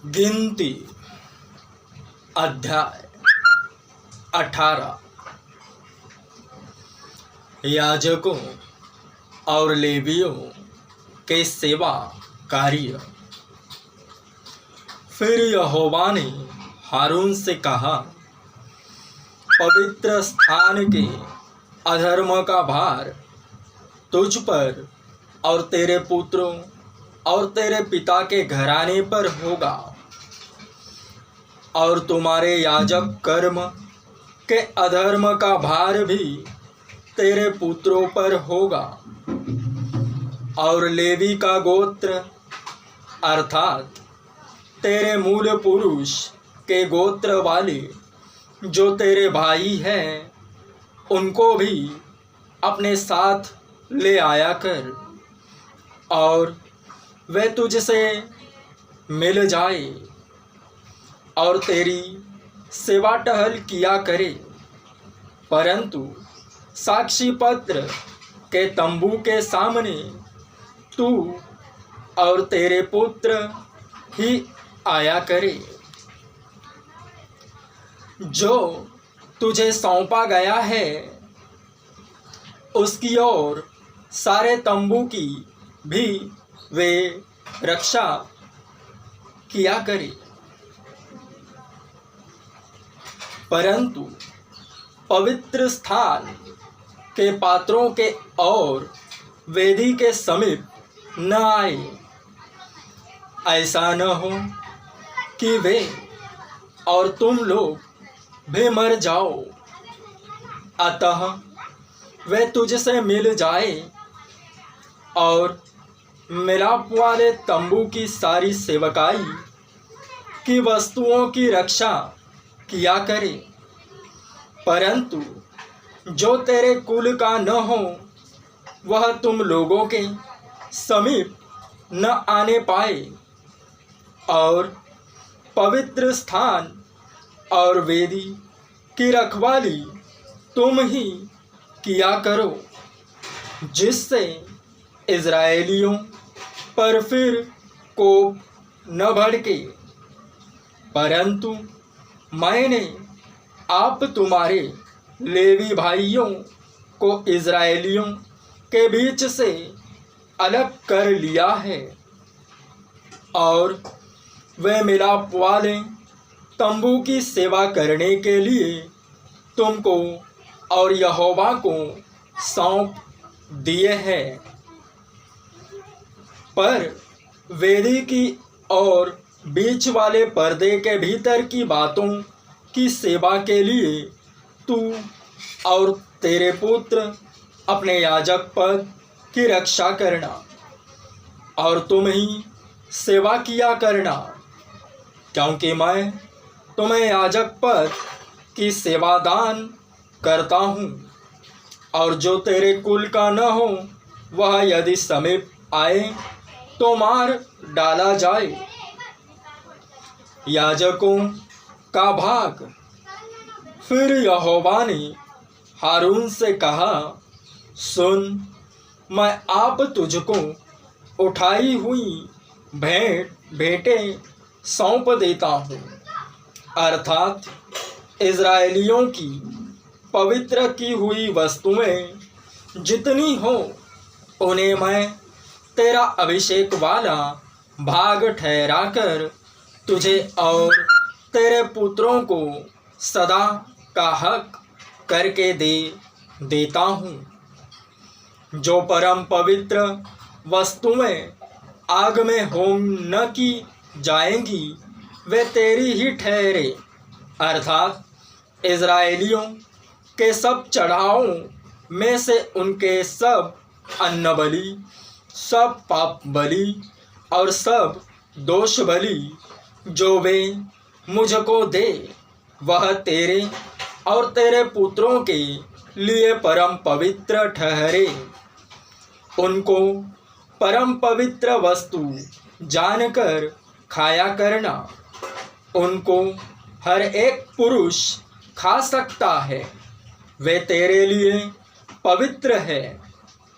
गिनती अध्याय 18। याजकों और लेवियों के सेवा कार्य। फिर यहोवा ने हारून से कहा, पवित्र स्थान के अधर्म का भार तुझ पर और तेरे पुत्रों और तेरे पिता के घराने पर होगा, और तुम्हारे याजक कर्म के अधर्म का भार भी तेरे पुत्रों पर होगा। और लेवी का गोत्र अर्थात तेरे मूल पुरुष के गोत्र वाले जो तेरे भाई हैं, उनको भी अपने साथ ले आया कर, और वे तुझसे मिल जाए और तेरी सेवा टहल किया करे। परंतु साक्षी पत्र के तंबू के सामने तू और तेरे पुत्र ही आया करे। जो तुझे सौंपा गया है उसकी और सारे तंबू की भी वे रक्षा किया करे। परंतु पवित्र स्थान के पात्रों के और वेदी के समीप न आए, ऐसा न हो कि वे और तुम लोग भी मर जाओ। अतः वे तुझसे मिल जाए और मिलाप वाले तंबू की सारी सेवकाई की वस्तुओं की रक्षा किया करे। परंतु जो तेरे कुल का न हो वह तुम लोगों के समीप न आने पाए, और पवित्र स्थान और वेदी की रखवाली तुम ही किया करो, जिससे इज़राइलियों पर फिर कोप न भड़के। परंतु मैंने आप तुम्हारे लेवी भाइयों को इज़राइलियों के बीच से अलग कर लिया है, और वे मिलाप वाले तंबू की सेवा करने के लिए तुमको और यहोवा को सौंप दिए हैं। पर वेदी की और बीच वाले पर्दे के भीतर की बातों की सेवा के लिए तू और तेरे पुत्र अपने याजक पद की रक्षा करना, और तुम ही सेवा किया करना, क्योंकि मैं तुम्हें याजक पद की सेवा दान करता हूँ। और जो तेरे कुल का न हो वह यदि समीप आए तो मार डाला जाए। याजकों का भाग। फिर यहोवा ने हारून से कहा, सुन, मैं आप तुझको उठाई हुई भेंटें सौंप देता हूँ, अर्थात इज़राइलियों की पवित्र की हुई वस्तुएं जितनी हो उन्हें मैं तेरा अभिषेक वाला भाग ठहराकर तुझे और तेरे पुत्रों को सदा का हक करके देता हूँ। जो परम पवित्र वस्तुएं आग में होम न की जाएंगी वे तेरी ही ठहरे, अर्थात इज़राइलियों के सब चढ़ावों में से उनके सब अन्न बलि, सब पाप बलि और सब दोष बलि जो वे मुझको दे, वह तेरे और तेरे पुत्रों के लिए परम पवित्र ठहरे। उनको परम पवित्र वस्तु जानकर खाया करना। उनको हर एक पुरुष खा सकता है, वे तेरे लिए पवित्र है।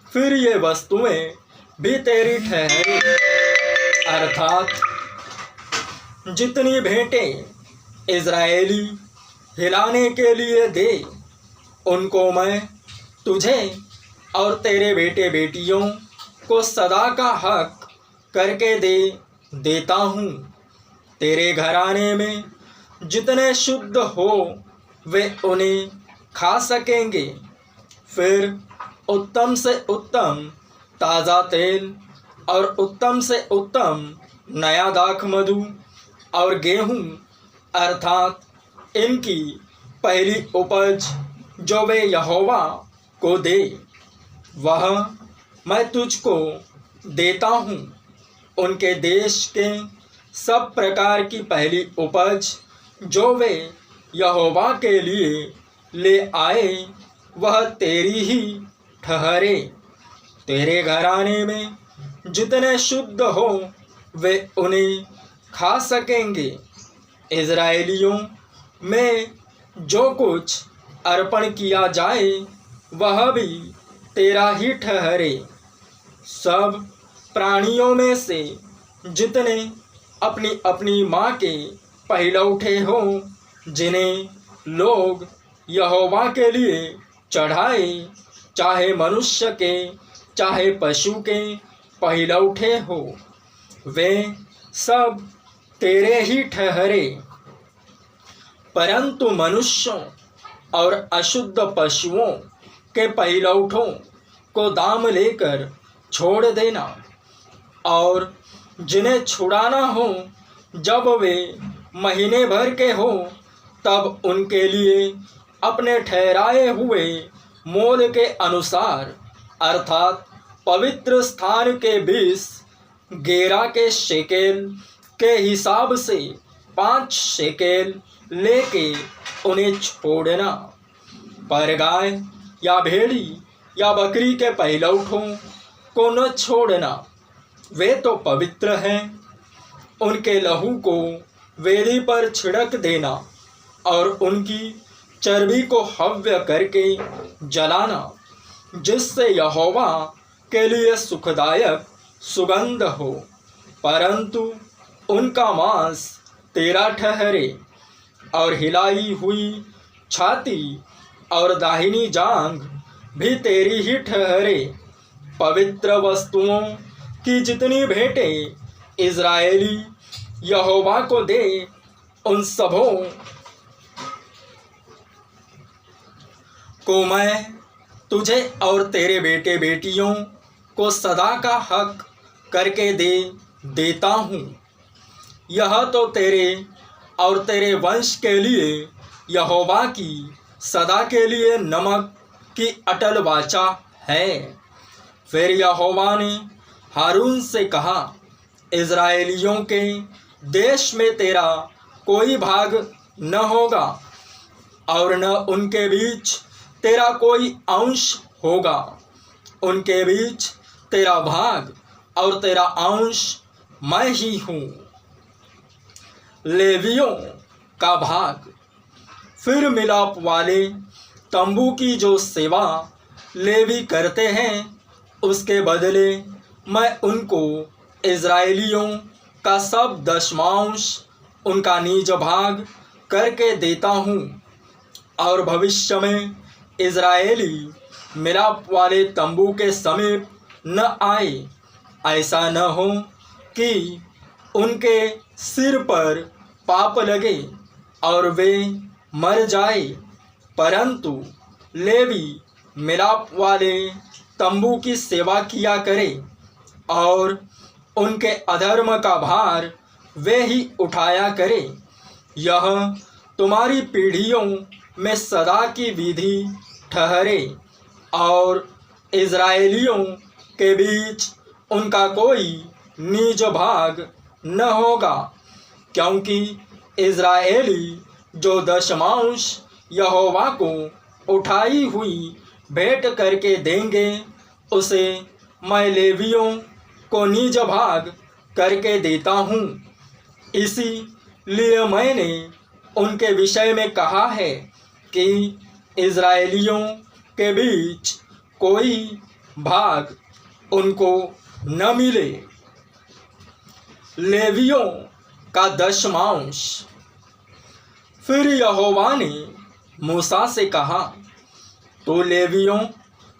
फिर ये वस्तुएं भी तेरी ठहरे, अर्थात जितनी भेंटें इज़राइली हिलाने के लिए दे, उनको मैं तुझे और तेरे बेटे बेटियों को सदा का हक करके देता हूँ। तेरे घराने में जितने शुद्ध हो वे उन्हें खा सकेंगे। फिर उत्तम से उत्तम ताज़ा तेल और उत्तम से उत्तम नया दाख मधु और गेहूँ अर्थात इनकी पहली उपज जो वे यहोवा को दे, वह मैं तुझको देता हूँ। उनके देश के सब प्रकार की पहली उपज जो वे यहोवा के लिए ले आए, वह तेरी ही ठहरे। तेरे घराने में जितने शुद्ध हो वे उन्हें खा सकेंगे। इज़राइलियों में जो कुछ अर्पण किया जाए वह भी तेरा ही ठहरे। सब प्राणियों में से जितने अपनी अपनी माँ के पहिलौठे हों, जिन्हें लोग यहोवा के लिए चढ़ाए, चाहे मनुष्य के चाहे पशु के पहिलौठे हो, वे सब तेरे ही ठहरे। परंतु मनुष्यों और अशुद्ध पशुओं के पहिलौठों को दाम लेकर छोड़ देना, और जिन्हें छुड़ाना हो जब वे महीने भर के हो, तब उनके लिए अपने ठहराए हुए मोल के अनुसार अर्थात पवित्र स्थान के 20 गेरा के शेकेल के हिसाब से 5 शेकेल लेके उन्हें छोड़ना। पर गाय या भेड़ी या बकरी के पहिलौठों को न छोड़ना, वे तो पवित्र हैं। उनके लहू को वेदी पर छिड़क देना और उनकी चर्बी को हव्य करके जलाना, जिससे यहोवा के लिए सुखदायक सुगंध हो। परंतु उनका मांस तेरा ठहरे, और हिलाई हुई छाती और दाहिनी जांघ भी तेरी ही ठहरे। पवित्र वस्तुओं की जितनी भेंटें इज़राइली यहोवा को दे, उन सबों को मैं तुझे और तेरे बेटे बेटियों को सदा का हक करके देता हूँ। यह तो तेरे और तेरे वंश के लिए यहोवा की सदा के लिए नमक की अटल वाचा है। फिर यहोवा ने हारून से कहा, इज़राइलियों के देश में तेरा कोई भाग न होगा और न उनके बीच तेरा कोई अंश होगा। उनके बीच तेरा भाग और तेरा अंश मैं ही हूँ। लेवियों का भाग। फिर मिलाप वाले तंबू की जो सेवा लेवी करते हैं, उसके बदले मैं उनको इज़राइलियों का सब दशमांश उनका निज भाग करके देता हूँ। और भविष्य में इज़राइली मिलाप वाले तंबू के समीप न आए, ऐसा न हो कि उनके सिर पर पाप लगे और वे मर जाए। परंतु लेवी मिलाप वाले तंबू की सेवा किया करे और उनके अधर्म का भार वे ही उठाया करे। यह तुम्हारी पीढ़ियों में सदा की विधि ठहरे, और इज़राइलियों के बीच उनका कोई निज भाग न होगा, क्योंकि इज़राइली जो दशमांश यहोवा को उठाई हुई भेंट करके देंगे, उसे मैं लेवियों को निज भाग करके देता हूँ। इसीलिए मैंने उनके विषय में कहा है कि इज़राइलियों के बीच कोई भाग उनको न मिले। लेवियों का दशमांश। फिर यहोवा ने मूसा से कहा, तो लेवियों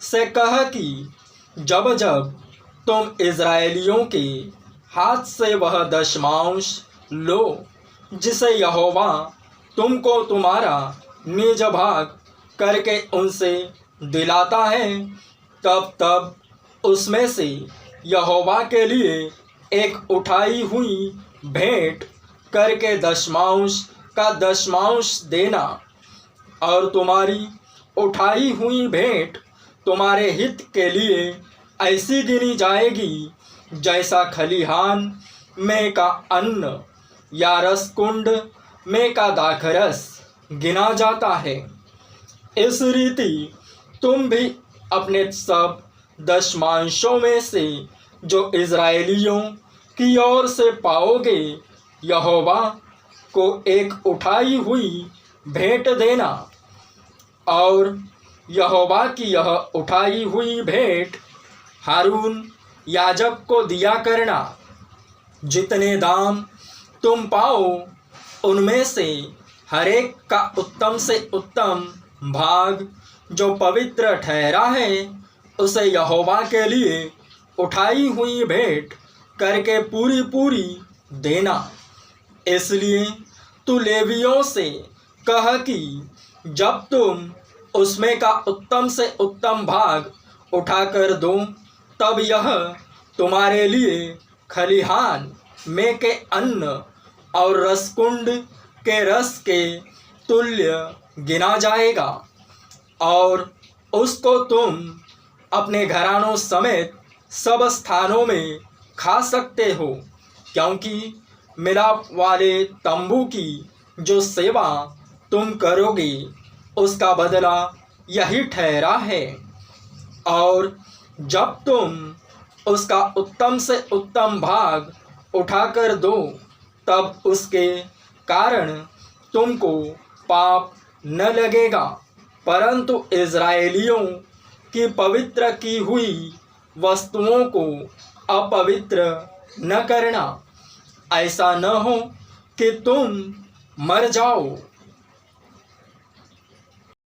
से कह कि जब जब तुम इज़राइलियों के हाथ से वह दशमांश लो जिसे यहोवा तुमको तुम्हारा निज भाग करके उनसे दिलाता है, तब तब उसमें से यहोवा के लिए एक उठाई हुई भेंट करके दशमांश का दशमांश देना। और तुम्हारी उठाई हुई भेंट तुम्हारे हित के लिए ऐसी गिनी जाएगी जैसा खलिहान में का अन्न या रसकुंड में का दाखरस गिना जाता है। इस रीति तुम भी अपने सब दशमांशों में से जो इज़राइलियों की ओर से पाओगे, यहोवा को एक उठाई हुई भेंट देना। और यहोवा की यह उठाई हुई भेंट हारून याजक को दिया करना। जितने दाम तुम पाओ उनमें से हर एक का उत्तम से उत्तम भाग जो पवित्र ठहरा है, उसे यहोवा के लिए उठाई हुई भेंट करके पूरी पूरी देना। इसलिए तू लेवियों से कह कि जब तुम उसमें का उत्तम से उत्तम भाग उठाकर दो, तब यह तुम्हारे लिए खलिहान में के अन्न और रसकुंड के रस के तुल्य गिना जाएगा। और उसको तुम अपने घरानों समेत सब स्थानों में खा सकते हो, क्योंकि मिलाप वाले तंबू की जो सेवा तुम करोगे उसका बदला यही ठहरा है। और जब तुम उसका उत्तम से उत्तम भाग उठाकर दो, तब उसके कारण तुमको पाप न लगेगा, परंतु इज़राइलियों की पवित्र की हुई वस्तुओं को अपवित्र न करना, ऐसा न हो कि तुम मर जाओ।